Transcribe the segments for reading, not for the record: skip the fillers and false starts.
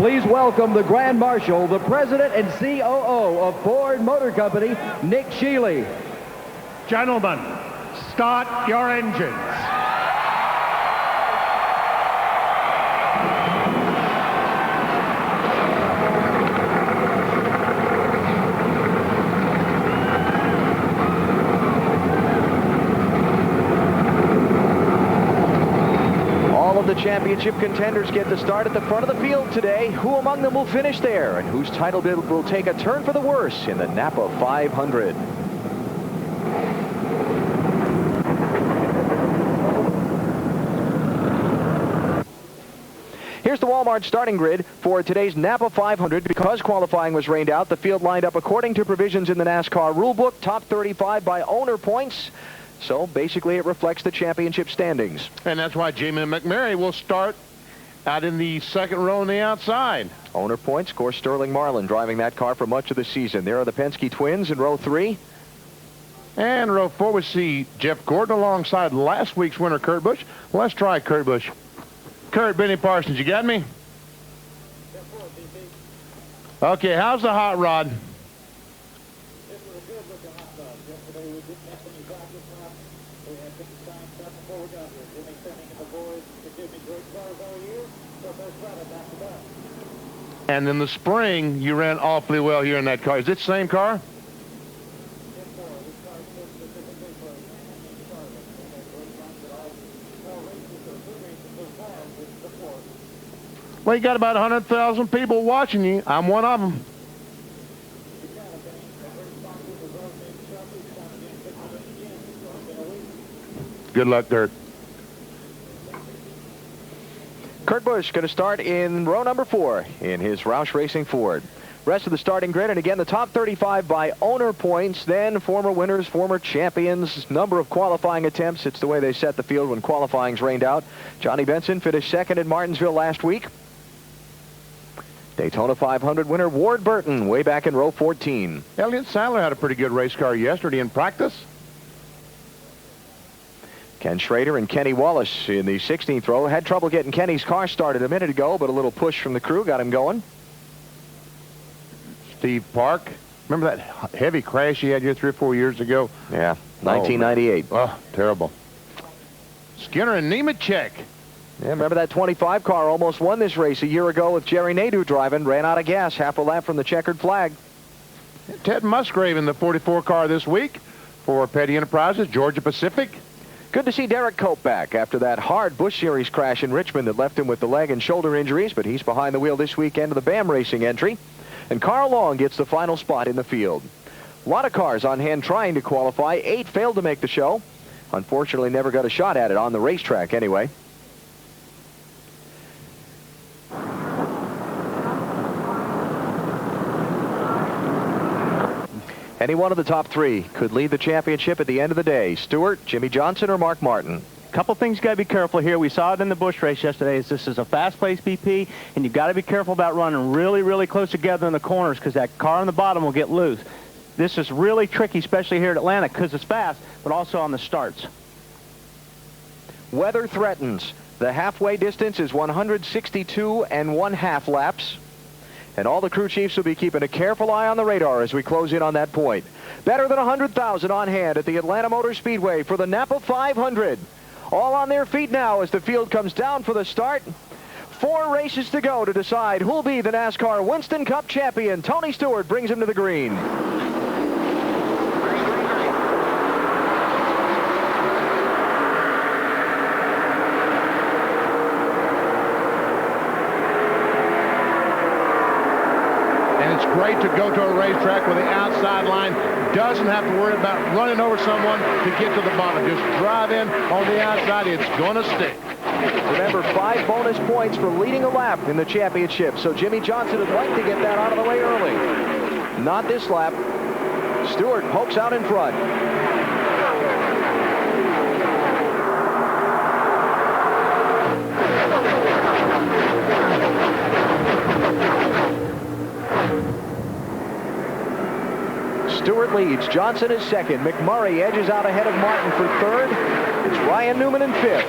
Please welcome the Grand Marshal, the President and COO of Ford Motor Company, Nick Shealy. Gentlemen, start your engines. The championship contenders get the start at the front of the field today. Who among them will finish there, and whose title bid will take a turn for the worse in the Napa 500? Here's the Walmart starting grid for today's Napa 500. Because qualifying was rained out, the field lined up according to provisions in the NASCAR rulebook, top 35 by owner points. So basically it reflects the championship standings. And that's why Jamie McMurray will start out in the second row on the outside. Owner points, of course, Sterling Marlin driving that car for much of the season. There are the Penske twins in row 3. And row 4 we see Jeff Gordon alongside last week's winner, Kurt Busch. Let's try Kurt Busch. Kurt, Benny Parsons, you got me? Okay, how's the hot rod? And in the spring, you ran awfully well here in that car. Is it the same car? Well, you got about 100,000 people watching you. I'm one of them. Good luck, Kurt. Kurt Busch going to start in row number 4 in his Roush Racing Ford. Rest of the starting grid, and again, the top 35 by owner points, then former winners, former champions, number of qualifying attempts. It's the way they set the field when qualifying's rained out. Johnny Benson finished second in Martinsville last week. Daytona 500 winner Ward Burton way back in row 14. Elliott Sadler had a pretty good race car yesterday in practice. Ken Schrader and Kenny Wallace in the 16th row. Had trouble getting Kenny's car started a minute ago, but a little push from the crew got him going. Steve Park. Remember that heavy crash he had here 3 or 4 years ago? Yeah, 1998. Oh, terrible. Skinner and Nemechek. Yeah, remember that 25 car almost won this race a year ago with Jerry Nadeau driving. Ran out of gas half a lap from the checkered flag. Ted Musgrave in the 44 car this week for Petty Enterprises, Georgia Pacific. Good to see Derek Cope back after that hard Busch Series crash in Richmond that left him with the leg and shoulder injuries, but he's behind the wheel this weekend of the BAM Racing entry. And Carl Long gets the final spot in the field. A lot of cars on hand trying to qualify. 8 failed to make the show. Unfortunately, never got a shot at it on the racetrack anyway. Any one of the top 3 could lead the championship at the end of the day. Stewart, Jimmy Johnson, or Mark Martin? Couple things you got to be careful here. We saw it in the Busch race yesterday. This is a fast-paced BP, and you've got to be careful about running really, really close together in the corners because that car on the bottom will get loose. This is really tricky, especially here at Atlanta because it's fast, but also on the starts. Weather threatens. The halfway distance is 162 1/2 laps. And all the crew chiefs will be keeping a careful eye on the radar as we close in on that point. Better than 100,000 on hand at the Atlanta Motor Speedway for the Napa 500. All on their feet now as the field comes down for the start. 4 races to go to decide who'll be the NASCAR Winston Cup champion. Tony Stewart brings him to the green. It's great to go to a racetrack where the outside line doesn't have to worry about running over someone to get to the bottom. Just drive in on the outside. It's going to stick. Remember, 5 bonus points for leading a lap in the championship. So Jimmy Johnson would like to get that out of the way early. Not this lap. Stewart pokes out in front. Stewart leads. Johnson is second. McMurray edges out ahead of Martin for third. It's Ryan Newman in fifth.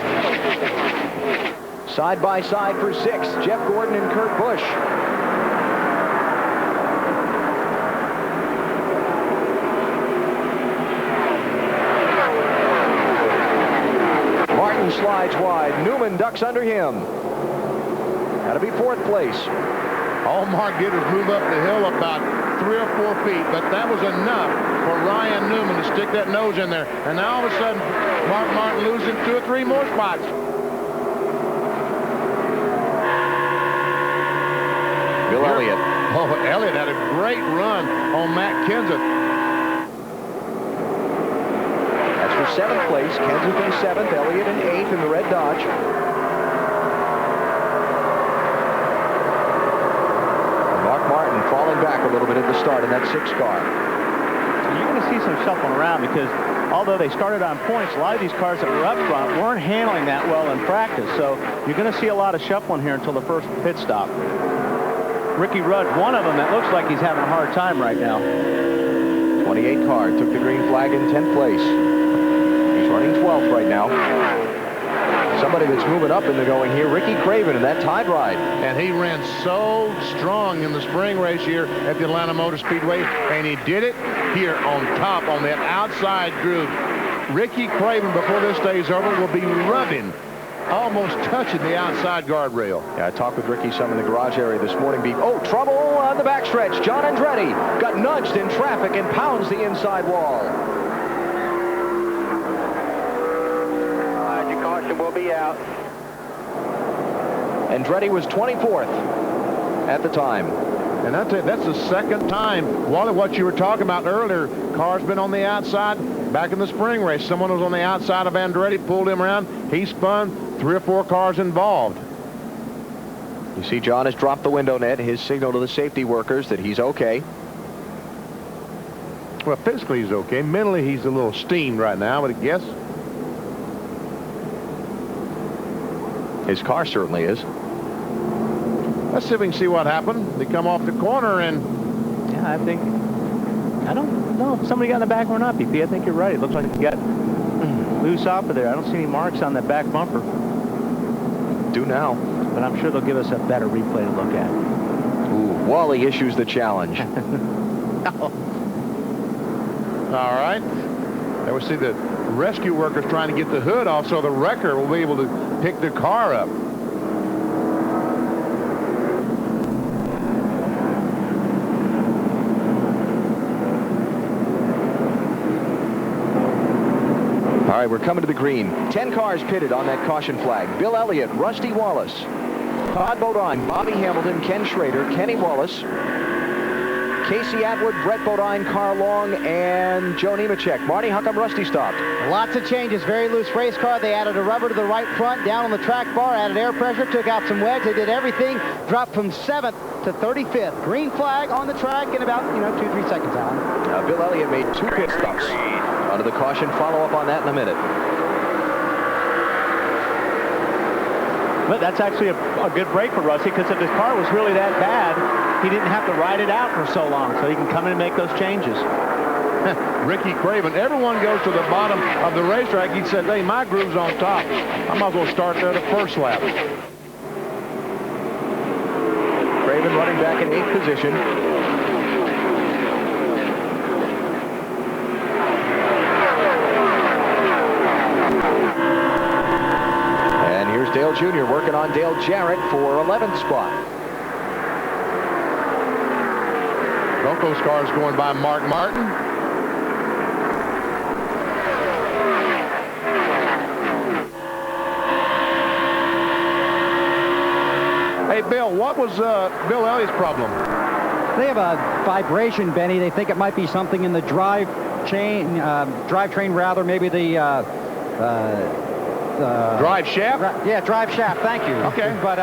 Side by side for sixth, Jeff Gordon and Kurt Busch. Martin slides wide. Newman ducks under him. That'll be 4th place. All Mark did was move up the hill about 3 or 4 feet, but that was enough for Ryan Newman to stick that nose in there. And now all of a sudden, Mark Martin losing 2 or 3 more spots. Bill Elliott. Oh, Elliott had a great run on Matt Kenseth. That's for 7th place. Kenseth in 7th, Elliott in 8th in the red Dodge. Mark Martin falling back a little bit at the start in that 6th car. You're going to see some shuffling around because although they started on points, a lot of these cars that were up front weren't handling that well in practice. So you're going to see a lot of shuffling here until the first pit stop. Ricky Rudd, one of them that looks like he's having a hard time right now. 28 car took the green flag in 10th place. He's running 12th right now. Somebody that's moving up in the going here, Ricky Craven in that Tide ride. And he ran so strong in the spring race here at the Atlanta Motor Speedway, and he did it here on top on that outside groove. Ricky Craven, before this day's over, will be rubbing, almost touching the outside guardrail. Yeah, I talked with Ricky some in the garage area this morning. Oh, trouble on the backstretch. John Andretti got nudged in traffic and pounds the inside wall. Your caution will be out. Andretti was 24th at the time. And that's the second time, Wally, what you were talking about earlier, car's been on the outside. Back in the spring race, someone was on the outside of Andretti, pulled him around. He spun, 3 or 4 cars involved. You see John has dropped the window net, his signal to the safety workers that he's okay. Well, physically he's okay. Mentally he's a little steamed right now, but I guess. His car certainly is. Let's see if we can see what happened. They come off the corner and... Yeah, I don't know if somebody got in the back or not, BP. I think you're right. It looks like he got loose off of there. I don't see any marks on that back bumper. Do now. But I'm sure they'll give us a better replay to look at. Ooh, Wally issues the challenge. All right. There we see the rescue workers trying to get the hood off so the wrecker will be able to pick the car up. All right, we're coming to the green. 10 cars pitted on that caution flag. Bill Elliott, Rusty Wallace, Todd Bodine, Bobby Hamilton, Ken Schrader, Kenny Wallace, Casey Atwood, Brett Bodine, Carl Long, and Joe Nemechek. Marty, how come Rusty stopped? Lots of changes. Very loose race car. They added a rubber to the right front, down on the track bar, added air pressure, took out some wedge. They did everything. Dropped from 7th to 35th. Green flag on the track in about, 2-3 seconds, Alan. Bill Elliott made 2 pit stops. Under the caution, follow up on that in a minute. But that's actually a good break for Rusty, because if his car was really that bad, he didn't have to ride it out for so long, so he can come in and make those changes. Ricky Craven, everyone goes to the bottom of the racetrack. He said, hey, my groove's on top. I might as well start there the first lap. Craven running back in 8th position. Dale Jr. working on Dale Jarrett for 11th spot. Broncos car is going by Mark Martin. Hey, Bill, what was Bill Elliott's problem? They have a vibration, Benny. They think it might be something in the drivetrain rather, maybe the drive shaft? Yeah, drive shaft. Thank you. Okay. But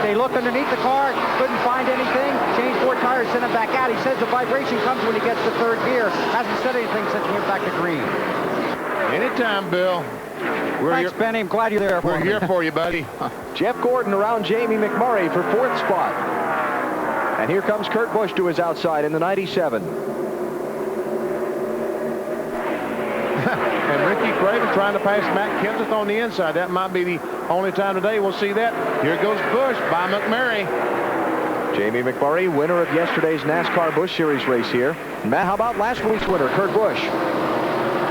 they looked underneath the car, couldn't find anything. Changed 4 tires, sent him back out. He says the vibration comes when he gets to 3rd gear. Hasn't said anything since he went back to green. Anytime, Bill. Thanks, Benny. I'm glad you're there. We're here for you, buddy. Jeff Gordon around Jamie McMurray for 4th spot. And here comes Kurt Busch to his outside in the 97. And Ricky Craven trying to pass Matt Kenseth on the inside. That might be the only time today we'll see that. Here goes Busch by McMurray. Jamie McMurray, winner of yesterday's NASCAR Busch Series race here. Matt, how about last week's winner, Kurt Busch?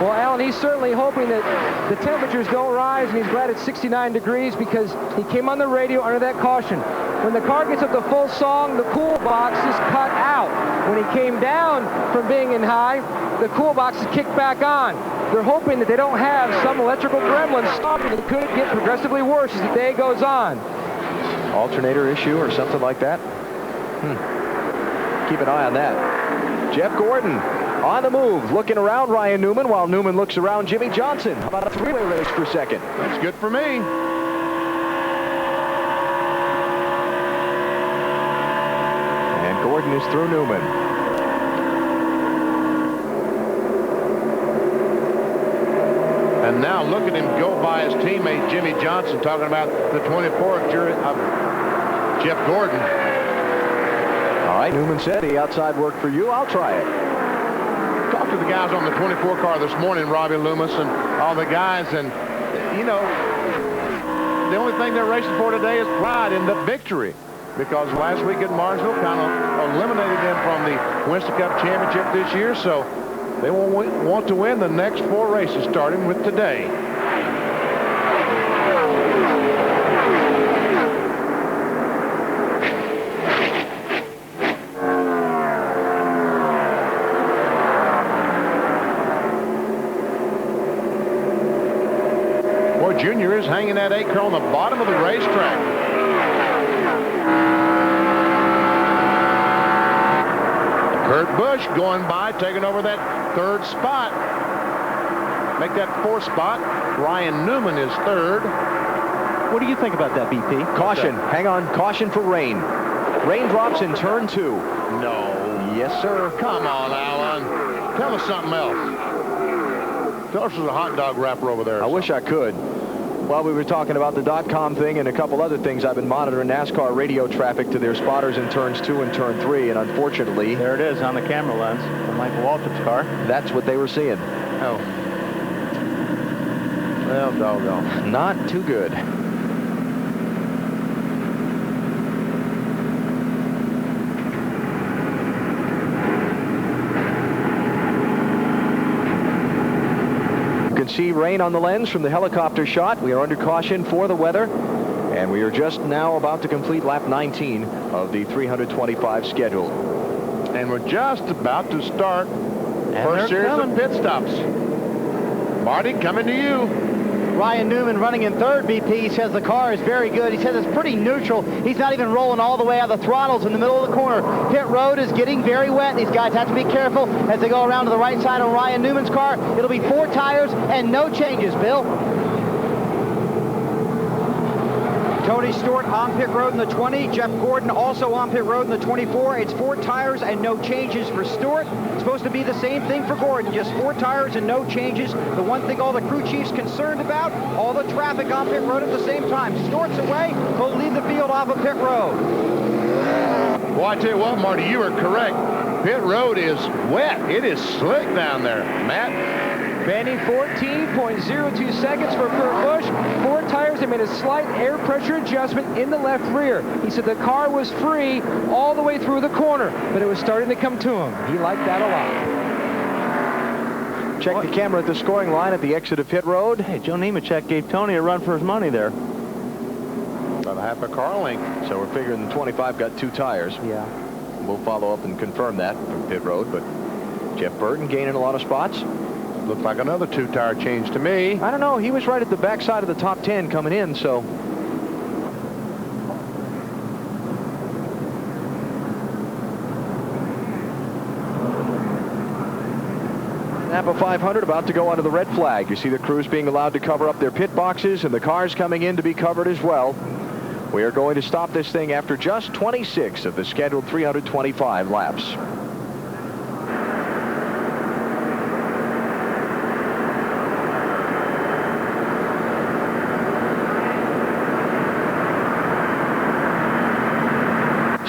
Well, Alan, he's certainly hoping that the temperatures don't rise, and he's glad it's 69 degrees because he came on the radio under that caution. When the car gets up to full song, the cool box is cut out. When he came down from being in high, the cool box is kicked back on. They're hoping that they don't have some electrical gremlin stopping. It could get progressively worse as the day goes on. Alternator issue or something like that? Keep an eye on that. Jeff Gordon on the move, looking around Ryan Newman while Newman looks around Jimmy Johnson. How about a three-way race per second? That's good for me. And Gordon is through Newman. And now look at him go by his teammate Jimmy Johnson, talking about the 24 of Jeff Gordon. All right, Newman said the outside work for you. I'll try it. Talked to the guys on the 24 car this morning, Robbie Loomis and all the guys, and you know, the only thing they're racing for today is pride in the victory, because last week at Martinsville kind of eliminated them from the Winston Cup Championship this year, so they want to win the next 4 races starting with today. Junior is hanging that 8 car on the bottom of the racetrack. Kurt Busch going by, taking over that 3rd spot. Make that 4th spot. Ryan Newman is 3rd. What do you think about that, BP? Caution. Hang on. Caution for rain. Raindrops in turn 2. No. Yes, sir. Come on, Alan. Tell us something else. Tell us there's a hot dog wrapper over there. I wish I could. While we were talking about the .com thing and a couple other things, I've been monitoring NASCAR radio traffic to their spotters in turns 2 and turn 3, and unfortunately... There it is on the camera lens from Michael Waltrip's car. That's what they were seeing. Oh. Well, doggone. Not too good. See rain on the lens from the helicopter shot. We are under caution for the weather, and we are just now about to complete lap 19 of the 325 schedule. And we're just about to start first series of pit stops. Marty, coming to you. Ryan Newman running in 3rd, BP. He says the car is very good. He says it's pretty neutral. He's not even rolling all the way out of the throttles in the middle of the corner. Pit road is getting very wet. These guys have to be careful as they go around to the right side on Ryan Newman's car. It'll be 4 tires and no changes, Bill. Tony Stewart on pit road in the 20. Jeff Gordon also on pit road in the 24. It's 4 tires and no changes for Stewart. It's supposed to be the same thing for Gordon, just 4 tires and no changes. The one thing all the crew chiefs concerned about, all the traffic on pit road at the same time. Stewart's away, he'll leave the field off of pit road. Well, I tell you what, Marty, you are correct. Pit road is wet. It is slick down there. Matt? Bending 14.02 seconds for Kurt Busch. 4 tires. They made a slight air pressure adjustment in the left rear. He said the car was free all the way through the corner, but it was starting to come to him. He liked that a lot. Check the camera at the scoring line at the exit of pit road. Hey, Joe Nemechek gave Tony a run for his money there. About a half a car length. So we're figuring the 25 got 2 tires. Yeah. We'll follow up and confirm that from pit road, but Jeff Burton gaining a lot of spots. Looks like another 2-tire change to me. I don't know. He was right at the backside of the top 10 coming in, so. Napa 500 about to go under the red flag. You see the crews being allowed to cover up their pit boxes and the cars coming in to be covered as well. We are going to stop this thing after just 26 of the scheduled 325 laps.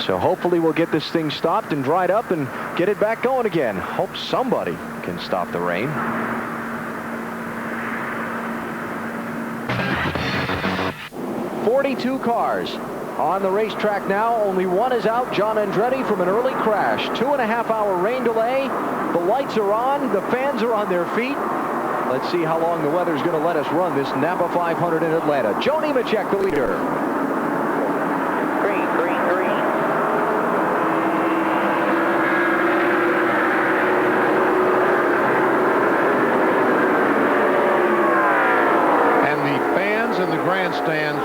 So hopefully we'll get this thing stopped and dried up and get it back going again. Hope somebody can stop the rain. "42 cars on the racetrack now. Only one is out, John Andretti, from an early crash. 2.5-hour rain delay. The lights are on. The fans are on their feet. Let's see how long the weather's going to let us run this Napa 500 in Atlanta. Joe Nemechek, the leader. Green. And the fans in the grandstands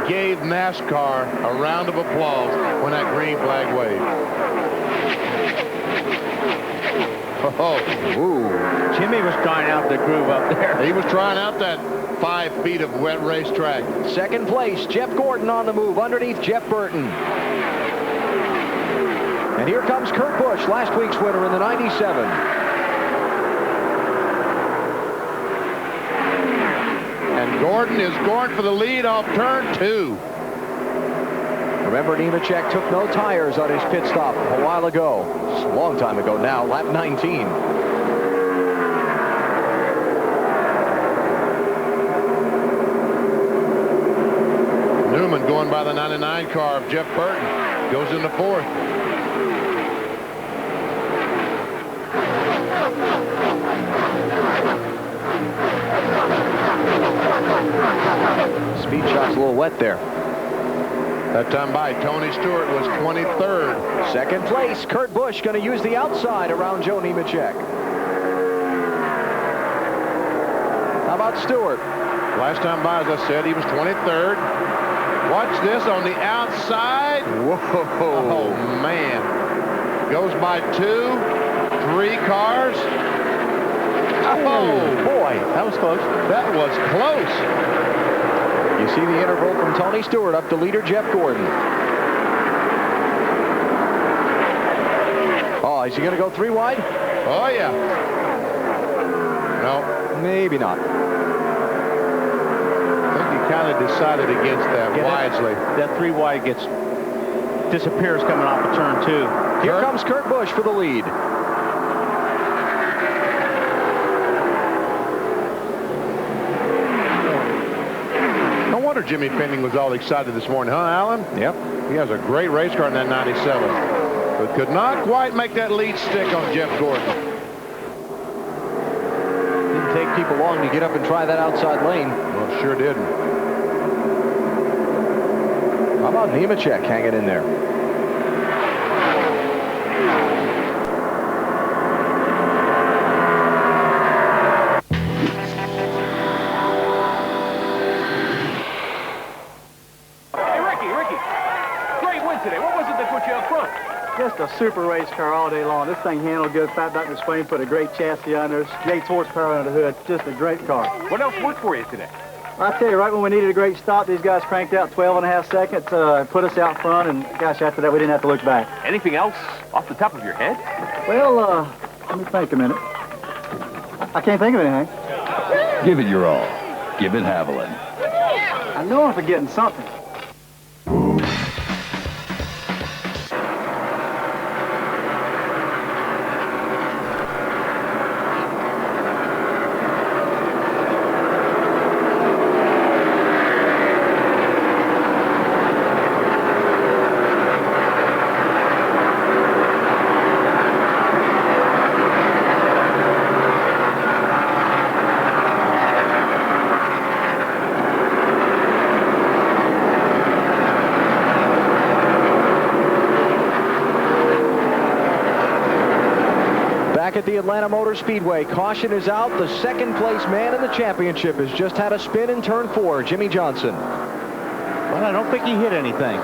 gave NASCAR a round of applause when that green flag waved. Oh, Ooh. Jimmy was trying out the groove up there. he was trying out that 5 feet of wet racetrack. Second place, Jeff Gordon on the move underneath Jeff Burton. And here comes Kurt Busch, last week's winner in the 97. And Gordon is going for the lead off turn 2. Remember, Nemechek took no tires on his pit stop a while ago. It's a long time ago now, lap 19. Newman going by the 99 car of Jeff Burton. Goes into 4th. Speed shot's a little wet there. That time by Tony Stewart was 23rd. Second place, Kurt Busch going to use the outside around Joe Nemechek. How about Stewart? Last time by, as I said, he was 23rd. Watch this on the outside. Whoa. Oh, man. Goes by 2, 3 cars. Oh, boy, that was close. that was close. You see the interval from Tony Stewart up to leader Jeff Gordon. Oh, is he going to go 3 wide? Oh, yeah. No, Maybe not. I think he kind of decided against that wisely. That 3 wide disappears coming off of turn 2. Here comes Kurt Busch for the lead. No wonder Jimmy Fending was all excited this morning, huh, Alan? Yep. He has a great race car in that 97, but could not quite make that lead stick on Jeff Gordon. Didn't take people long to get up and try that outside lane. Well, sure didn't. How about Nemechek hanging in there? Just a super race car all day long. This thing handled good. Fat Dr. Swain put a great chassis on there. Gates horsepower under the hood. Just a great car. What else worked for you today? I tell you, right when we needed a great stop, these guys cranked out 12.5 seconds, put us out front, and gosh, after that, we didn't have to look back. Anything else off the top of your head? Well, let me think a minute. I can't think of anything. Give it your all. Give it Haviland. I know I'm forgetting something. At the Atlanta Motor Speedway, caution is out. The second place man in the championship has just had a spin in turn 4, Jimmy Johnson. Well, I don't think he hit anything.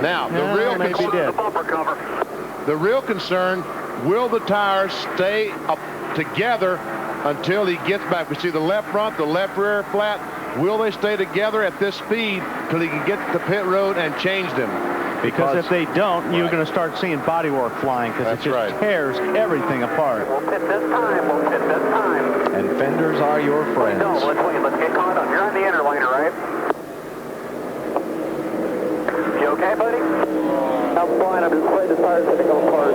Now, the real concern, will the tires stay up together until he gets back? We see the left front, the left rear flat. Will they stay together at this speed till he can get to the pit road and change them? Because if they don't, you're going to start seeing bodywork flying because it just tears everything apart. We'll pit this time. We'll pit this time. And fenders are your friends. No, let's wait. Let's get caught up. You're on the inner liner, right? You okay, buddy? I'm fine. I'm just afraid the tires are going to go apart.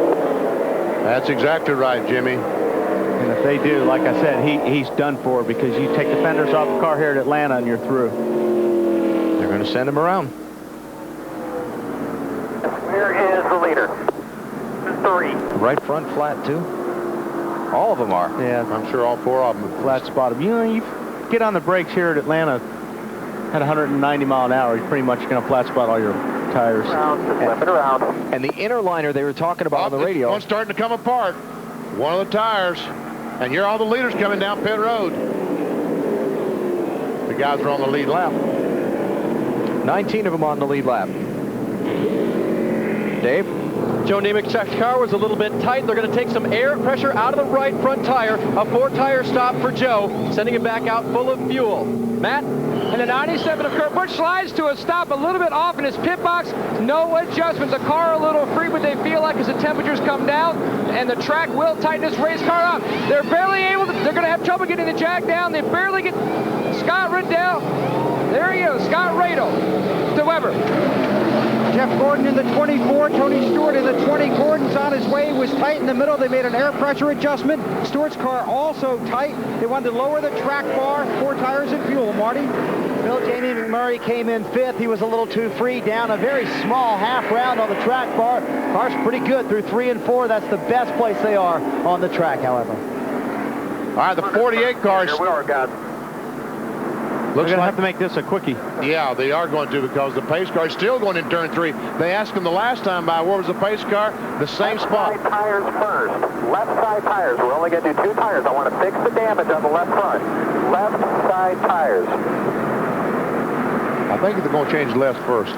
That's exactly right, Jimmy. And if they do, like I said, he's done for because you take the fenders off the car here at Atlanta and you're through. They're going to send him around. Where is the leader? 3. Right front flat, too. All of them are. Yeah, I'm sure all 4 of them. Flat spot. You know, you get on the brakes here at Atlanta at 190 mile an hour, you're pretty much going to flat spot all your tires. Flip it around. And the inner liner they were talking about on the radio. One's starting to come apart. One of the tires. And here are all the leaders coming down pit road. The guys are on the lead lap. 19 of them on the lead lap. Dave? Joe Nemechek's car was a little bit tight. They're going to take some air pressure out of the right front tire. A 4-tire stop for Joe, sending him back out full of fuel. Matt? And the 97 of Kurt Busch slides to a stop a little bit off in his pit box. No adjustment. The car a little free, but they feel like as the temperatures come down and the track will tighten this race car up. They're barely able to, they're going to have trouble getting the jack down. They barely get Scott Riddell. There he is, Scott Radel to Weber. Jeff Gordon in the 24, Tony Stewart in the 20. Gordon's on his way, was tight in the middle. They made an air pressure adjustment. Stewart's car also tight. They wanted to lower the track bar, 4 tires and fuel, Marty. Bill Jamie McMurray came in 5th. He was a little too free, down a very small half round on the track bar. Car's pretty good through 3 and 4. That's the best place they are on the track, however. All right, the 48 cars. Here we are, guys. Looks like have to make this a quickie. Yeah, they are going to, because the pace car is still going in turn 3. They asked him the last time by where was the pace car? The same spot. Left side tires first. Left side tires. We're only going to do 2 tires. I want to fix the damage on the left front. Left side tires. I think they're going to change left first.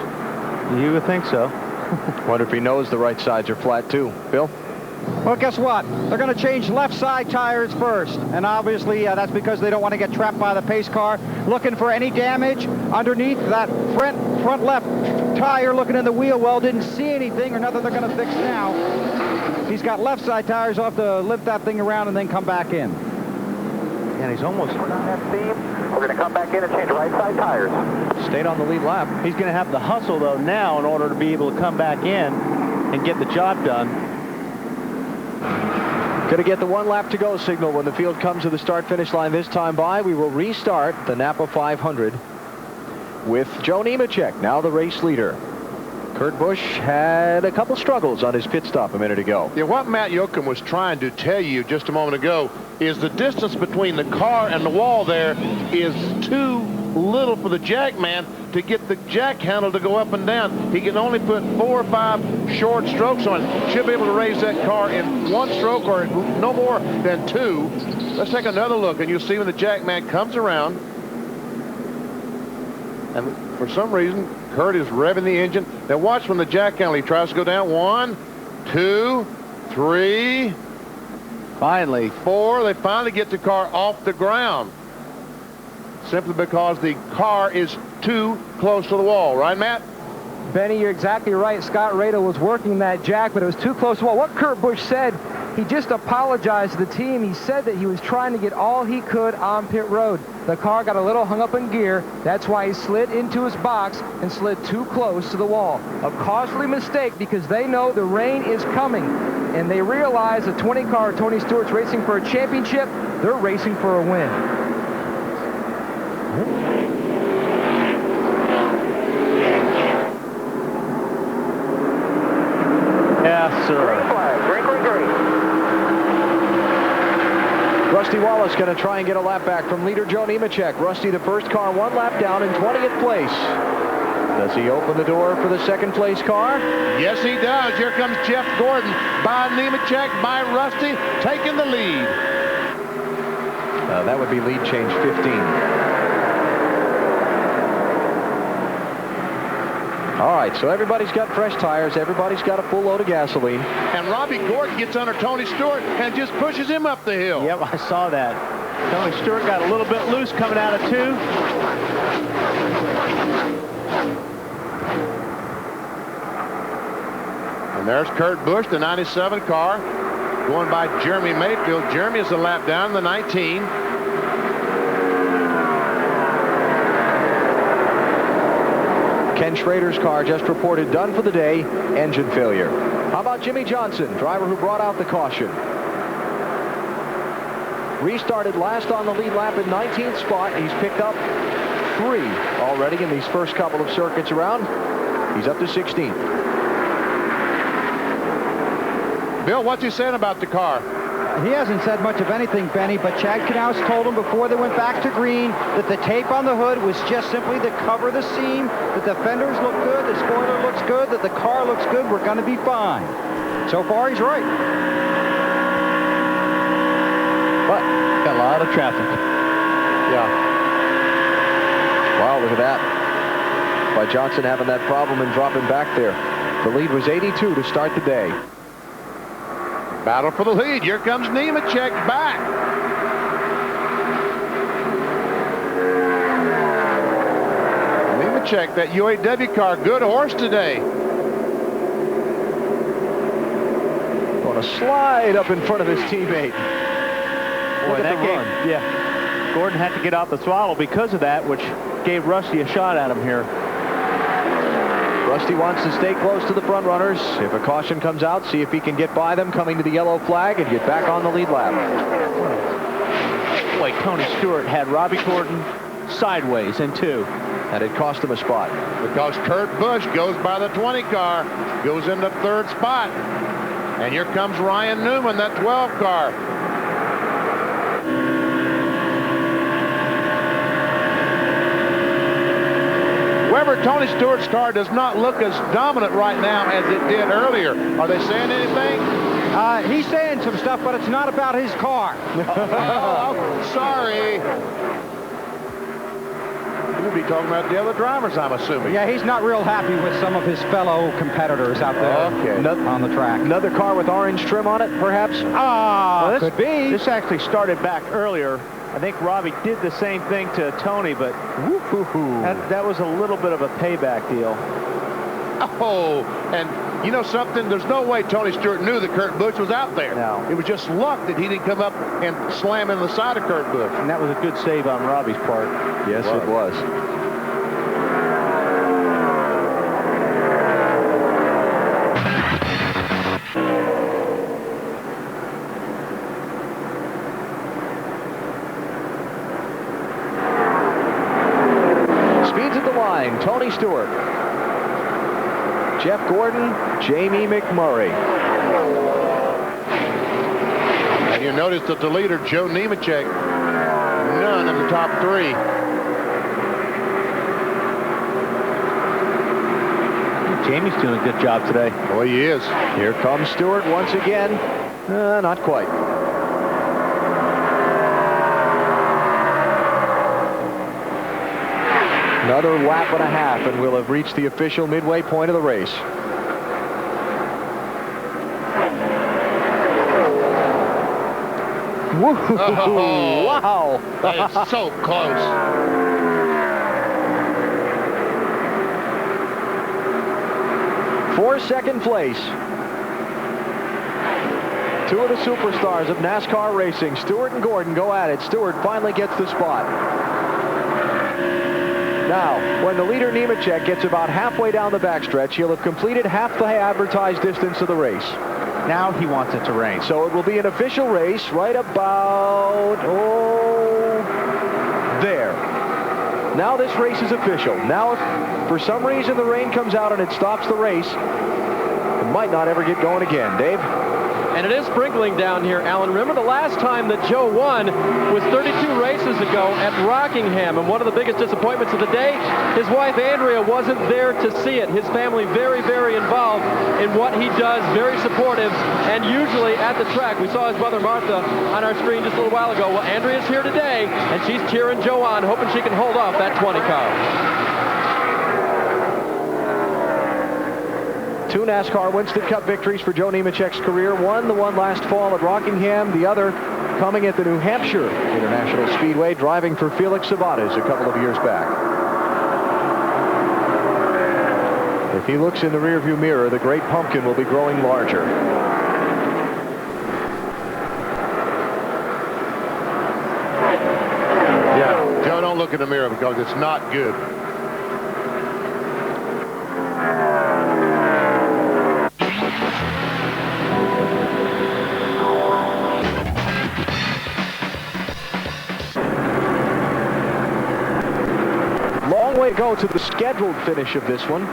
You would think so. Wonder if he knows the right sides are flat too. Bill? Well, guess what? They're going to change left side tires first. And obviously, that's because they don't want to get trapped by the pace car. Looking for any damage underneath that front left tire, looking in the wheel well, didn't see anything or nothing they're going to fix now. He's got left side tires off to lift that thing around and then come back in. And he's almost... We're on that steam. We're going to come back in and change right side tires. Stayed on the lead lap. He's going to have the hustle, though, now in order to be able to come back in and get the job done. Going to get the 1 lap to go signal when the field comes to the start-finish line this time by. We will restart the Napa 500 with Joe Nemechek, now the race leader. Kurt Busch had a couple struggles on his pit stop a minute ago. Yeah, what Matt Yoakum was trying to tell you just a moment ago is the distance between the car and the wall there is too little for the jack man to get the jack handle to go up and down. He can only put 4 or 5 short strokes on it. Should be able to raise that car in 1 stroke or no more than 2. Let's take another look, and you'll see when the jack man comes around. And for some reason, Kurt is revving the engine. Now watch when the jack handle, he tries to go down. 1, 2, 3. Finally. 4. They finally get the car off the ground. Simply because the car is too close to the wall. Right, Matt? Benny, you're exactly right. Scott Radel was working that jack, but it was too close to the wall. What Kurt Busch said, he just apologized to the team. He said that he was trying to get all he could on pit road. The car got a little hung up in gear. That's why he slid into his box and slid too close to the wall. A costly mistake because they know the rain is coming. And they realize the 20 car, Tony Stewart's racing for a championship. They're racing for a win. Yes, sir. Green flag. Green. Rusty Wallace going to try and get a lap back from leader Joe Nemechek. Rusty, the first car, 1 lap down in 20th place. Does he open the door for the second place car? Yes, he does. Here comes Jeff Gordon by Nemechek, by Rusty, taking the lead. That would be lead change 15. All right, so everybody's got fresh tires. Everybody's got a full load of gasoline. And Robbie Gordon gets under Tony Stewart and just pushes him up the hill. Yep, I saw that. Tony Stewart got a little bit loose coming out of 2. And there's Kurt Busch, the 97 car, going by Jeremy Mayfield. Jeremy is a lap down in the 19. Ken Schrader's car just reported done for the day, engine failure. How about Jimmy Johnson, driver who brought out the caution? Restarted last on the lead lap in 19th spot. He's picked up 3 already in these first couple of circuits around. He's up to 16th. Bill, what's he saying about the car? He hasn't said much of anything, Benny, but Chad Knaus told him before they went back to green that the tape on the hood was just simply to cover the seam, that the fenders look good, the spoiler looks good, that the car looks good, we're going to be fine. So far, he's right. But got a lot of traffic. Yeah. Wow, look at that. By Johnson having that problem and dropping back there. The lead was 82 to start the day. Battle for the lead. Here comes Nemechek back. Nemechek, that UAW car, good horse today. Going to slide up in front of his teammate. Boy, that game, yeah. Gordon had to get out the throttle because of that, which gave Rusty a shot at him here. Rusty wants to stay close to the front runners. If a caution comes out, see if he can get by them coming to the yellow flag and get back on the lead lap. Boy, Tony Stewart had Robbie Gordon sideways in 2. And it cost him a spot. Because Kurt Busch goes by the 20 car, goes into 3rd spot. And here comes Ryan Newman, that 12 car. However, Tony Stewart's car does not look as dominant right now as it did earlier. Are they saying anything? He's saying some stuff, but it's not about his car. Oh, sorry. We'll be talking about the other drivers, I'm assuming. Yeah, he's not real happy with some of his fellow competitors out there on the track. Another car with orange trim on it, perhaps? Well, Could be. This actually started back earlier. I think Robbie did the same thing to Tony, but that was a little bit of a payback deal. Oh, and you know something? There's no way Tony Stewart knew that Kurt Busch was out there. No. It was just luck that he didn't come up and slam in the side of Kurt Busch. And that was a good save on Robbie's part. Yes, it was. Tony Stewart, Jeff Gordon, Jamie McMurray. And you notice that the leader, Joe Nemechek, none of the top 3. Jamie's doing a good job today. Boy, he is. Here comes Stewart once again. Not quite. Another lap and a half, and we'll have reached the official midway point of the race. Oh, wow. That is so close. For second place. 2 of the superstars of NASCAR racing, Stewart and Gordon, go at it. Stewart finally gets the spot. Now, when the leader Nemechek gets about halfway down the backstretch, he'll have completed half the advertised distance of the race. Now he wants it to rain. So it will be an official race right about, there. Now this race is official. Now, if for some reason the rain comes out and it stops the race, it might not ever get going again. Dave? And it is sprinkling down here, Alan. Remember the last time that Joe won was 32 races ago at Rockingham. And one of the biggest disappointments of the day, his wife Andrea wasn't there to see it. His family very, very involved in what he does, very supportive, and usually at the track. We saw his mother Martha on our screen just a little while ago. Well, Andrea's here today, and she's cheering Joe on, hoping she can hold off that 20 car. 2 NASCAR Winston Cup victories for Joe Nemechek's career. One, the one last fall at Rockingham. The other coming at the New Hampshire International Speedway, driving for Felix Sabates a couple of years back. If he looks in the rearview mirror, the great pumpkin will be growing larger. Yeah, Joe, don't look in the mirror because it's not good. Way to go to the scheduled finish of this one.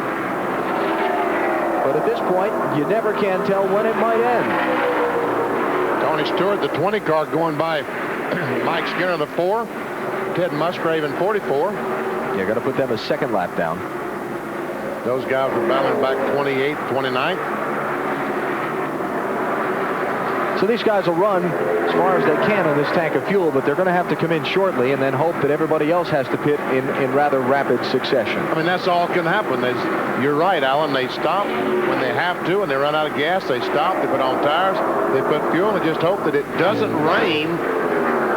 But at this point, you never can tell when it might end. Tony Stewart, the 20 car, going by Mike Skinner, the 4. Ted Musgrave in 44. You're going to put them a second lap down. Those guys were battling back 28th, 29th. So these guys will run as far as they can on this tank of fuel, but they're going to have to come in shortly and then hope that everybody else has to pit in rather rapid succession. I mean, that's all can happen. You're right, Alan. They stop when they have to, and they run out of gas. They stop, they put on tires, they put fuel, and just hope that it doesn't rain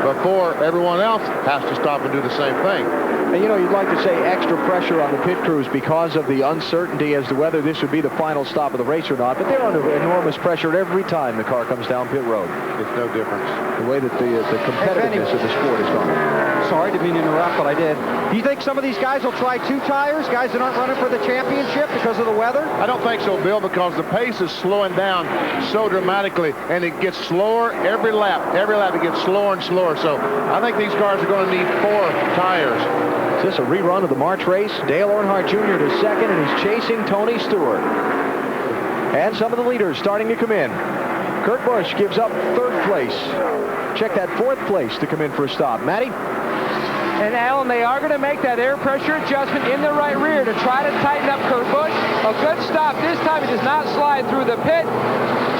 before everyone else has to stop and do the same thing. And, you know, you'd like to say extra pressure on the pit crews because of the uncertainty as to whether this would be the final stop of the race or not, but they're under enormous pressure every time the car comes down pit road. It's no difference. The way that the competitiveness of the sport is gone. Sorry, didn't mean to interrupt, but I did. Do you think some of these guys will try 2 tires, guys that aren't running for the championship because of the weather? I don't think so, Bill, because the pace is slowing down so dramatically, and it gets slower every lap. Every lap it gets slower and slower. So I think these cars are going to need 4 tires. Is this a rerun of the March race? Dale Earnhardt Jr. to second, and he's chasing Tony Stewart. And some of the leaders starting to come in. Kurt Busch gives up 3rd place. Check that 4th place to come in for a stop. Matty? And Alan, they are going to make that air pressure adjustment in the right rear to try to tighten up Kurt Busch. A good stop. This time he does not slide through the pit.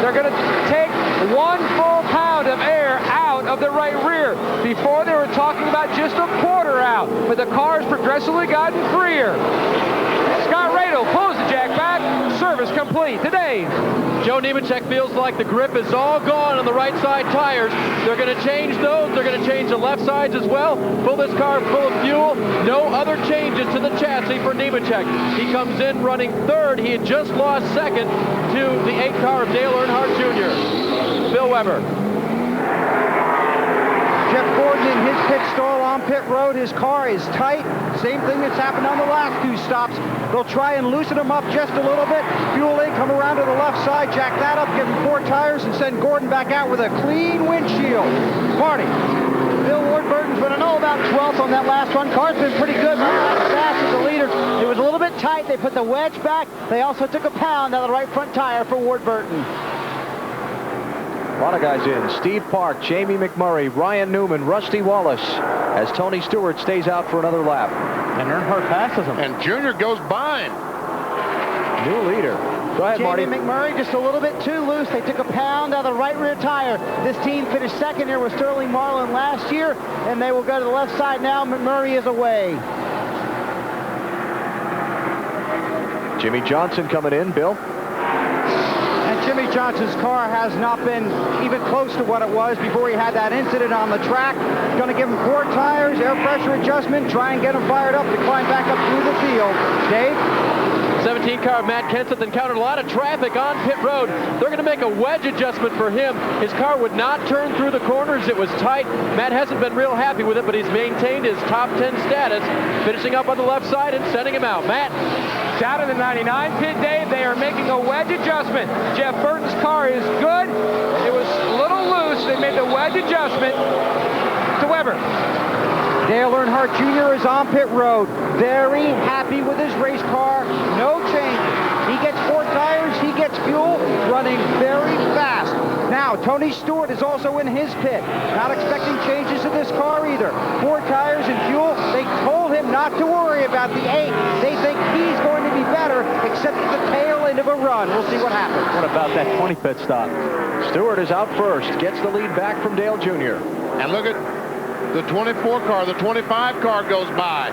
They're going to take 1 full pound of air out of the right rear. Before they were talking about just a quarter out, but the car's progressively gotten freer. Scott Radel pulls the jack back. Service complete today. Joe Nemechek feels like the grip is all gone on the right side tires. They're going to change those. They're going to change the left sides as well. Fill this car full of fuel. No other changes to the chassis for Nemechek. He comes in running 3rd. He had just lost 2nd to the 8 car of Dale Earnhardt Jr. Bill Weber. Jeff Gordon in his pit stall on pit road. His car is tight. Same thing that's happened on the last 2 stops. They'll try and loosen him up just a little bit. Fuel in, come around to the left side, jack that up, give him 4 tires, and send Gordon back out with a clean windshield. Marty. Bill Ward-Burton's been an all about 12th on that last run. Car's been pretty good, not as fast as the leader. It was a little bit tight. They put the wedge back. They also took a pound out of the right front tire for Ward-Burton. A lot of guys in. Steve Park, Jamie McMurray, Ryan Newman, Rusty Wallace, as Tony Stewart stays out for another lap. And Earnhardt passes him. And Junior goes by him. New leader. Go ahead, Marty. Jamie McMurray just a little bit too loose. They took a pound out of the right rear tire. This team finished 2nd here with Sterling Marlin last year, and they will go to the left side now. McMurray is away. Jimmy Johnson coming in, Bill. Jimmy Johnson's car has not been even close to what it was before he had that incident on the track. Going to give him 4 tires, air pressure adjustment, try and get him fired up to climb back up through the field. Dave? 17 car of Matt Kenseth encountered a lot of traffic on pit road. They're going to make a wedge adjustment for him. His car would not turn through the corners. It was tight. Matt hasn't been real happy with it, but he's maintained his top 10 status, finishing up on the left side and sending him out. Matt? Down in the 99 pit, Dave, they are making a wedge adjustment. Jeff Burton's car is good. It was a little loose. They made the wedge adjustment to Weber. Dale Earnhardt Jr. is on pit road. Very happy with his race car. No change. He gets 4 tires. He gets fuel. Running very fast. Now, Tony Stewart is also in his pit. Not expecting changes to this car either. 4 tires and fuel. They told him not to worry about the 8. They think he's going to be better, except at the tail end of a run. We'll see what happens. What about that 20 pit stop? Stewart is out first. Gets the lead back from Dale Jr. And look at the 24 car. The 25 car goes by.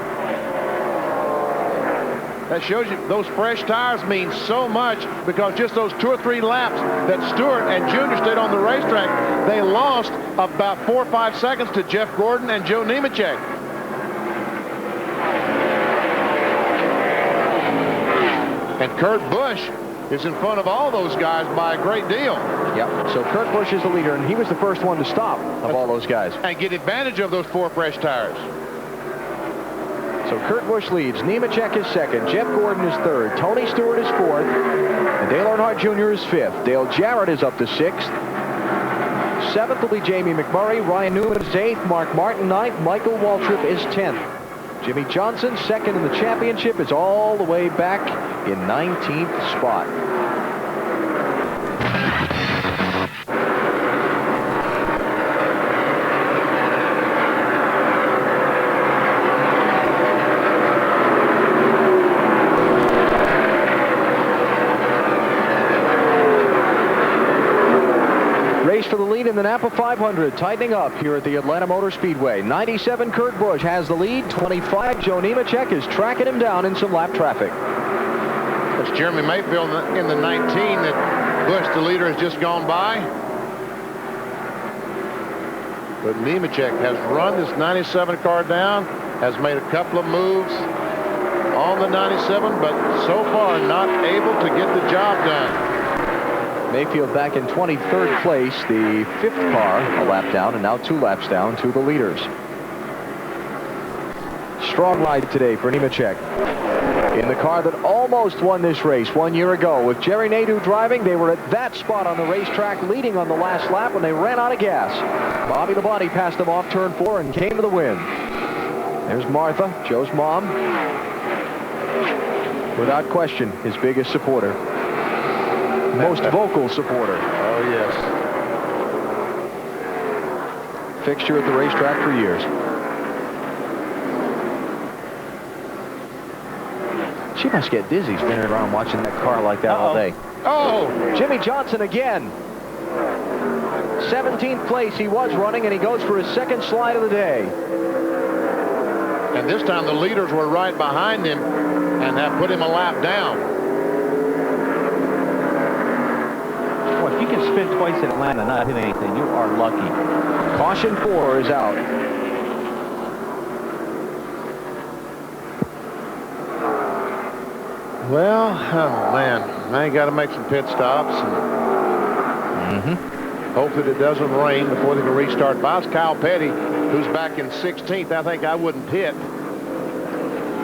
That shows you those fresh tires mean so much, because just those 2 or 3 laps that Stewart and Junior stayed on the racetrack, they lost about 4 or 5 seconds to Jeff Gordon and Joe Nemechek. And Kurt Busch is in front of all those guys by a great deal. Yep. So Kurt Busch is the leader, and he was the first one to stop of all those guys. And get advantage of those 4 fresh tires. So Kurt Busch leads. Nemechek is 2nd. Jeff Gordon is 3rd. Tony Stewart is 4th. And Dale Earnhardt Jr. is 5th. Dale Jarrett is up to 6th. 7th will be Jamie McMurray. Ryan Newman is 8th. Mark Martin 9th. Michael Waltrip is 10th. Jimmy Johnson, 2nd in the championship, is all the way back in 19th spot. the Napa 500, tightening up here at the Atlanta Motor Speedway. 97 Kurt Busch has the lead. 25 Joe Nemechek is tracking him down in some lap traffic. It's Jeremy Mayfield in the 19 that Busch, the leader, has just gone by. But Nemechek has run this 97 car down, has made a couple of moves on the 97, but so far not able to get the job done. Mayfield back in 23rd place, the 5th car a lap down, and now 2 laps down to the leaders. Strong ride today for Nemechek in the car that almost won this race 1 year ago. With Jerry Nadeau driving, they were at that spot on the racetrack, leading on the last lap when they ran out of gas. Bobby Labonte passed them off turn 4 and came to the win. There's Martha, Joe's mom. Without question, his biggest supporter. Most vocal supporter. Oh, yes. Fixture at the racetrack for years. She must get dizzy spinning around watching that car like that all day. Oh! Jimmy Johnson again. 17th place he was running, and he goes for his 2nd slide of the day. And this time the leaders were right behind him and have put him a lap down. Well, if you can spin twice in Atlanta not hitting anything, you are lucky. Caution 4 is out. Well, oh man, I got to make some pit stops. And hopefully it doesn't rain before they can restart. If I was Kyle Petty, who's back in 16th, I think I wouldn't pit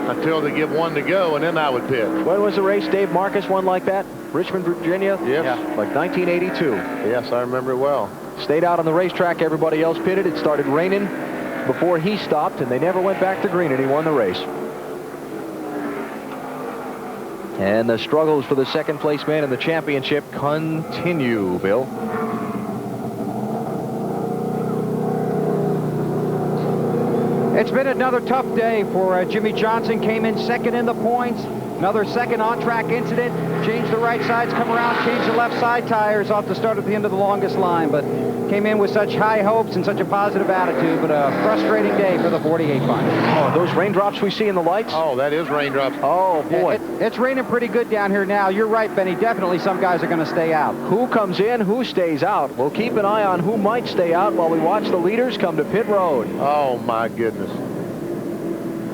until they give 1 to go, and then I would pit. When was the race Dave Marcus won like that? Richmond, Virginia? Yes. Yeah, like 1982. Yes, I remember it well. Stayed out on the racetrack. Everybody else pitted. It started raining before he stopped, and they never went back to green, and he won the race. And the struggles for the 2nd place man in the championship continue, Bill. It's been another tough day for Jimmy Johnson. Came in 2nd in the points. Another 2nd on-track incident. Changed the right sides, come around, changed the left side tires off the start at the end of the longest line. But came in with such high hopes and such a positive attitude. But a frustrating day for the 48 bunch. Oh, those raindrops we see in the lights? Oh, that is raindrops. Oh, boy. Yeah, it's raining pretty good down here now. You're right, Benny. Definitely some guys are going to stay out. Who comes in, who stays out? We'll keep an eye on who might stay out while we watch the leaders come to pit road. Oh, my goodness.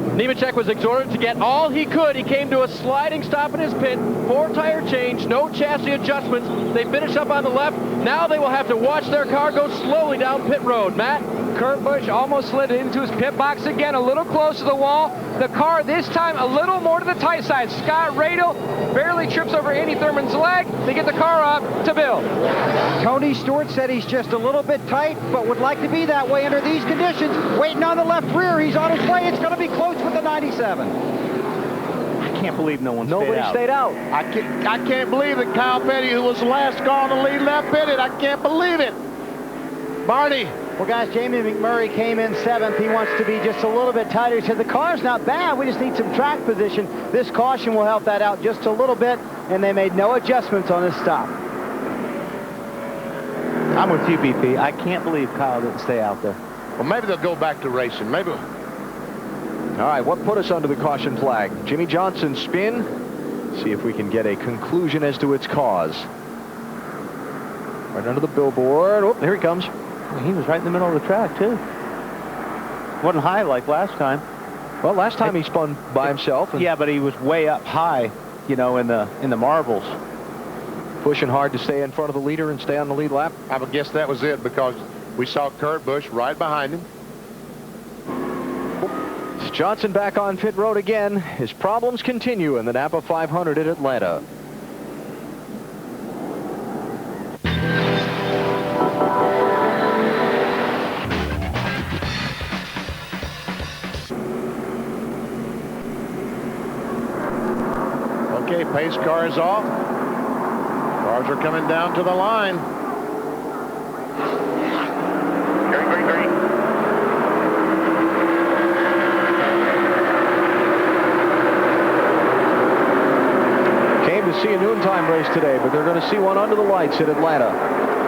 Nemechek was exhorted to get all he could. He came to a sliding stop in his pit. 4 tire change, no chassis adjustments. They finish up on the left. Now they will have to watch their car go slowly down pit road. Matt? Kurt Busch almost slid into his pit box again, a little close to the wall. The car this time a little more to the tight side. Scott Radel barely trips over Andy Thurman's leg. They get the car up to Bill. Tony Stewart said he's just a little bit tight, but would like to be that way under these conditions. Waiting on the left rear. He's on his way. It's going to be close with the 97. I can't believe Nobody stayed out. I can't believe that Kyle Petty, who was the last car on the lead lap, pitted. I can't believe it. Barney. Well, guys, Jamie McMurray came in 7th. He wants to be just a little bit tighter. He said, the car's not bad. We just need some track position. This caution will help that out just a little bit, and they made no adjustments on this stop. I'm with you, BP. I can't believe Kyle didn't stay out there. Well, maybe they'll go back to racing. Maybe. All right, what put us under the caution flag? Jimmy Johnson's spin. See if we can get a conclusion as to its cause. Right under the billboard. Oh, here he comes. He was right in the middle of the track, too. Wasn't high like last time. Well, last time he spun by himself. Yeah, but he was way up high, you know, in the marbles. Pushing hard to stay in front of the leader and stay on the lead lap. I would guess that was it, because we saw Kurt Busch right behind him. It's Johnson back on pit road again. His problems continue in the Napa 500 at Atlanta. Okay, pace car is off. Cars are coming down to the line. Green. Came to see a noontime race today, but they're going to see one under the lights at Atlanta.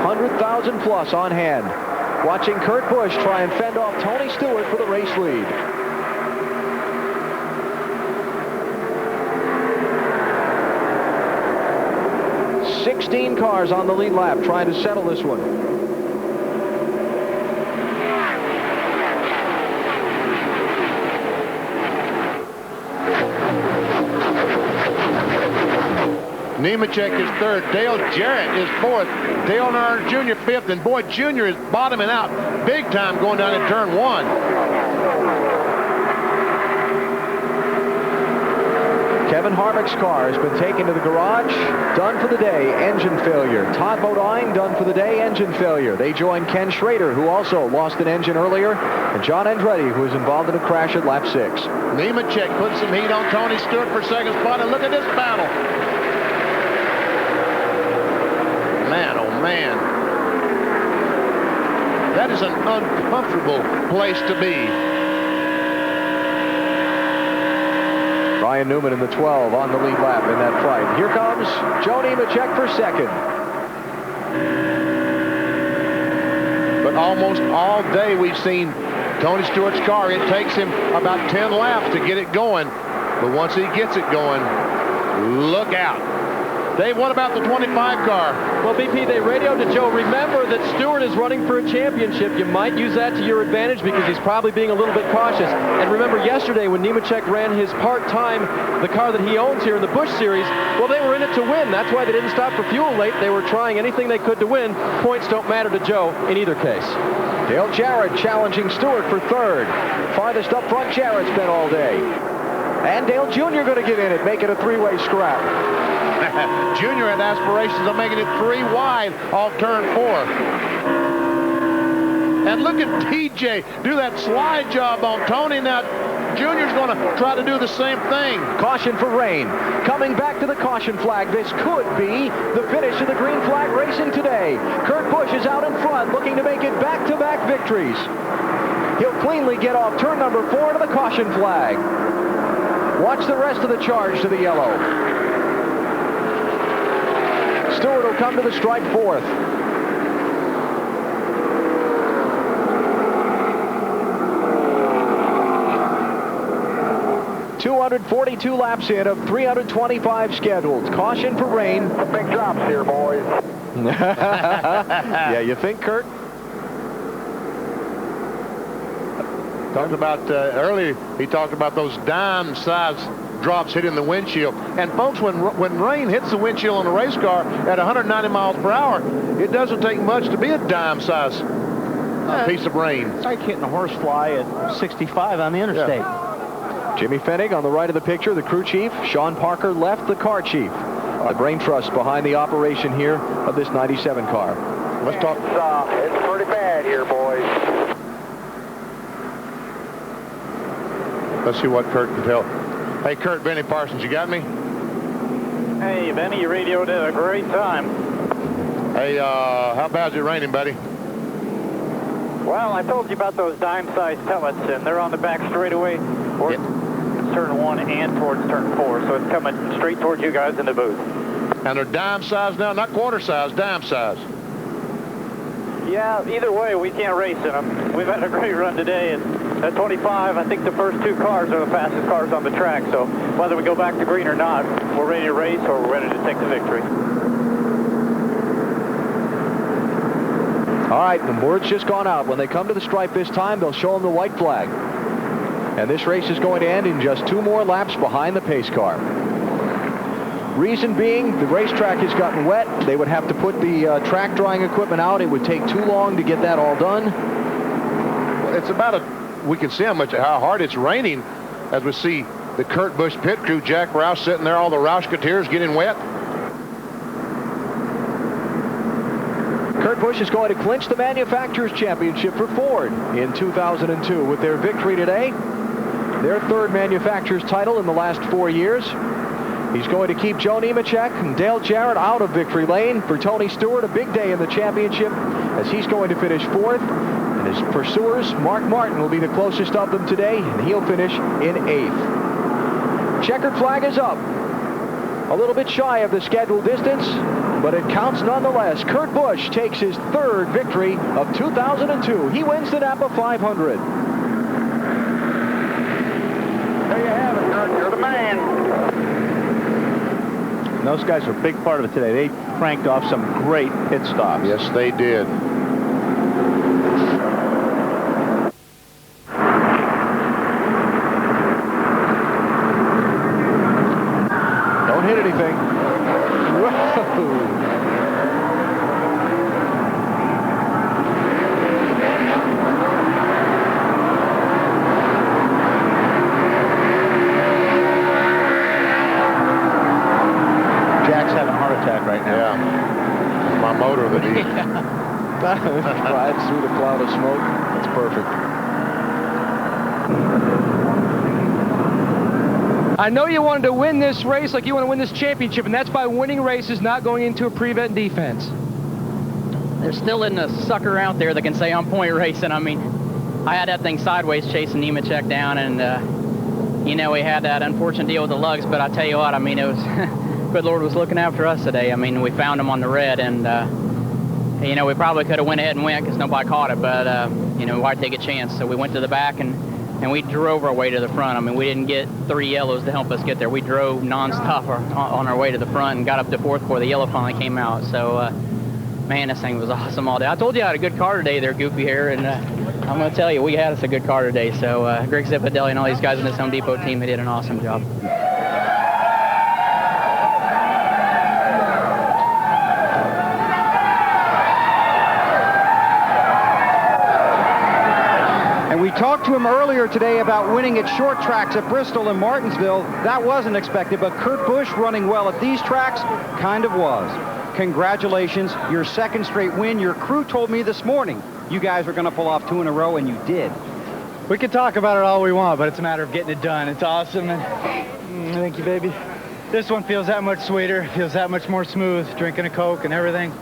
100,000 plus on hand. Watching Kurt Busch try and fend off Tony Stewart for the race lead. "16 cars on the lead lap trying to settle this one. Nemechek is third. Dale Jarrett is fourth. Dale Earnhardt Jr. fifth. And boy, Jr. is bottoming out big time going down in turn one. Kevin Harvick's car has been taken to the garage, done for the day, engine failure. Todd Bodine, done for the day, engine failure. They join Ken Schrader, who also lost an engine earlier, and John Andretti, who was involved in a crash at lap 6. Nemechek put some heat on Tony Stewart for second spot, and look at this battle. Man, oh man. That is an uncomfortable place to be. Ryan Newman in the 12 on the lead lap in that fight. Here comes Joe Nemechek for second. But almost all day we've seen Tony Stewart's car. It takes him about 10 laps to get it going. But once he gets it going, look out. Dave, what about the 25 car? Well, BP, they radioed to Joe. Remember that Stewart is running for a championship. You might use that to your advantage because he's probably being a little bit cautious. And remember yesterday when Nemechek ran his part-time, the car that he owns here in the Busch Series, well, they were in it to win. That's why they didn't stop for fuel late. They were trying anything they could to win. Points don't matter to Joe in either case. Dale Jarrett challenging Stewart for third. Farthest up front Jarrett's been all day. And Dale Jr. going to get in it, make it a three-way scrap. Junior had aspirations of making it 3 wide off turn 4. And look at TJ do that slide job on Tony. Now Junior's going to try to do the same thing. Caution for rain. Coming back to the caution flag. This could be the finish of the green flag racing today. Kurt Busch is out in front looking to make it back-to-back victories. He'll cleanly get off turn number 4 to the caution flag. Watch the rest of the charge to the yellow. Stewart will come to the stripe fourth. .242 laps in of 325 scheduled. Caution for rain. Big drops here, boys. Yeah, you think, Kurt? Talked about earlier, he talked about those dime-sized drops hitting the windshield. And folks, when rain hits the windshield on a race car at 190 miles per hour, it doesn't take much to be a dime-sized piece of rain. It's like hitting a horsefly at 65 on the interstate. Yeah. Jimmy Fennig on the right of the picture, the crew chief. Sean Parker left, the car chief. The brain trust behind the operation here of this 97 car. Let's talk. It's pretty bad here, boys. Let's see what Kurt can tell. Hey, Kurt, Benny Parsons, you got me? Hey, Benny, you radioed at a great time. Hey, how bad's it raining, buddy? Well, I told you about those dime-sized pellets, and they're on the back straightaway towards turn 1 and towards turn 4, so it's coming straight towards you guys in the booth. And they're dime-sized now, not quarter-sized, dime-sized. Yeah, either way, we can't race in them. We've had a great run today, and at 25, I think the first 2 cars are the fastest cars on the track, so whether we go back to green or not, we're ready to race or we're ready to take the victory. All right, the word's just gone out. When they come to the stripe this time, they'll show them the white flag. And this race is going to end in just 2 more laps behind the pace car. Reason being, the racetrack has gotten wet. They would have to put the track drying equipment out. It would take too long to get that all done. Well, it's about we can see how hard it's raining as we see the Kurt Busch pit crew, Jack Roush sitting there, all the Roushketeers getting wet. Kurt Busch is going to clinch the Manufacturers' Championship for Ford in 2002 with their victory today. Their 3rd Manufacturers title in the last 4 years. He's going to keep Joe Nemechek and Dale Jarrett out of victory lane. For Tony Stewart, a big day in the championship as he's going to finish 4th. And his pursuers, Mark Martin, will be the closest of them today, and he'll finish in 8th. Checkered flag is up. A little bit shy of the scheduled distance, but it counts nonetheless. Kurt Busch takes his third victory of 2002. He wins the Napa 500. There you have it, Kurt. You're the man. And those guys are a big part of it today. They cranked off some great pit stops. Yes, they did. Don't hit anything. Jack's having a heart attack right now. Yeah. My motor that he rides through the cloud of smoke. That's perfect. I know you wanted to win this race like you want to win this championship, and that's by winning races, not going into a prevent defense. There still isn't a sucker out there that can say I'm point racing. I mean, I had that thing sideways chasing Nemechek down, and, you know, we had that unfortunate deal with the lugs, but I tell you what, I mean, it was, good Lord was looking after us today. I mean, we found him on the red, and, you know, we probably could have went ahead and went because nobody caught it, but, you know, why take a chance? So we went to the back, and we drove our way to the front. I mean, we didn't get 3 yellows to help us get there. We drove nonstop on our way to the front and got up to 4th before the yellow finally came out. So, man, this thing was awesome all day. I told you I had a good car today there, Goofy Hair, and I'm going to tell you, we had us a good car today. So, Greg Zipadelli and all these guys in this Home Depot team, they did an awesome job. We talked to him earlier today about winning at short tracks at Bristol and Martinsville. That wasn't expected, but Kurt Busch running well at these tracks kind of was. Congratulations, your second straight win. Your crew told me this morning you guys were going to pull off 2 in a row, and you did. We can talk about it all we want, but it's a matter of getting it done. It's awesome, and thank you, baby. This one feels that much sweeter, feels that much more smooth, drinking a Coke and everything.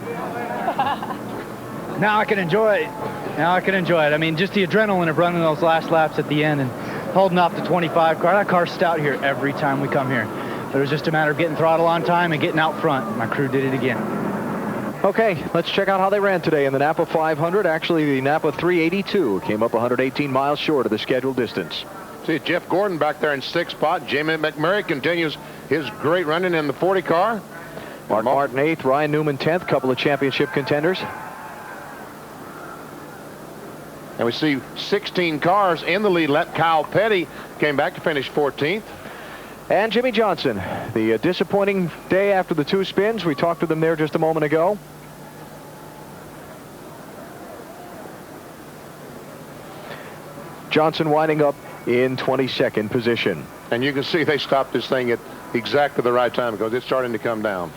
Now I can enjoy it. Now I can enjoy it. I mean, just the adrenaline of running those last laps at the end and holding off the 25 car. That car's stout here every time we come here. But it was just a matter of getting throttle on time and getting out front. My crew did it again. Okay, let's check out how they ran today in the Napa 500. Actually, the Napa 382 came up 118 miles short of the scheduled distance. See Jeff Gordon back there in 6th spot. Jamie McMurray continues his great running in the 40 car. Mark Martin 8th, Ryan Newman 10th, couple of championship contenders. And we see 16 cars in the lead. Kyle Petty came back to finish 14th. And Jimmy Johnson, the disappointing day after the 2 spins. We talked to them there just a moment ago. Johnson winding up in 22nd position. And you can see they stopped this thing at exactly the right time because it's starting to come down.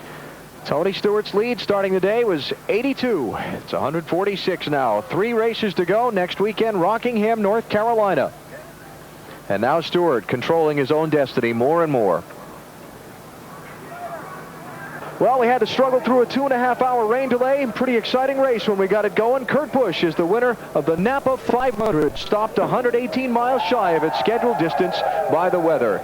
Tony Stewart's lead starting the day was 82. It's 146 now. 3 races to go. Next weekend, Rockingham, North Carolina. And now Stewart controlling his own destiny more and more. Well, we had to struggle through a 2.5-hour rain delay. Pretty exciting race when we got it going. Kurt Busch is the winner of the Napa 500. Stopped 118 miles shy of its scheduled distance by the weather.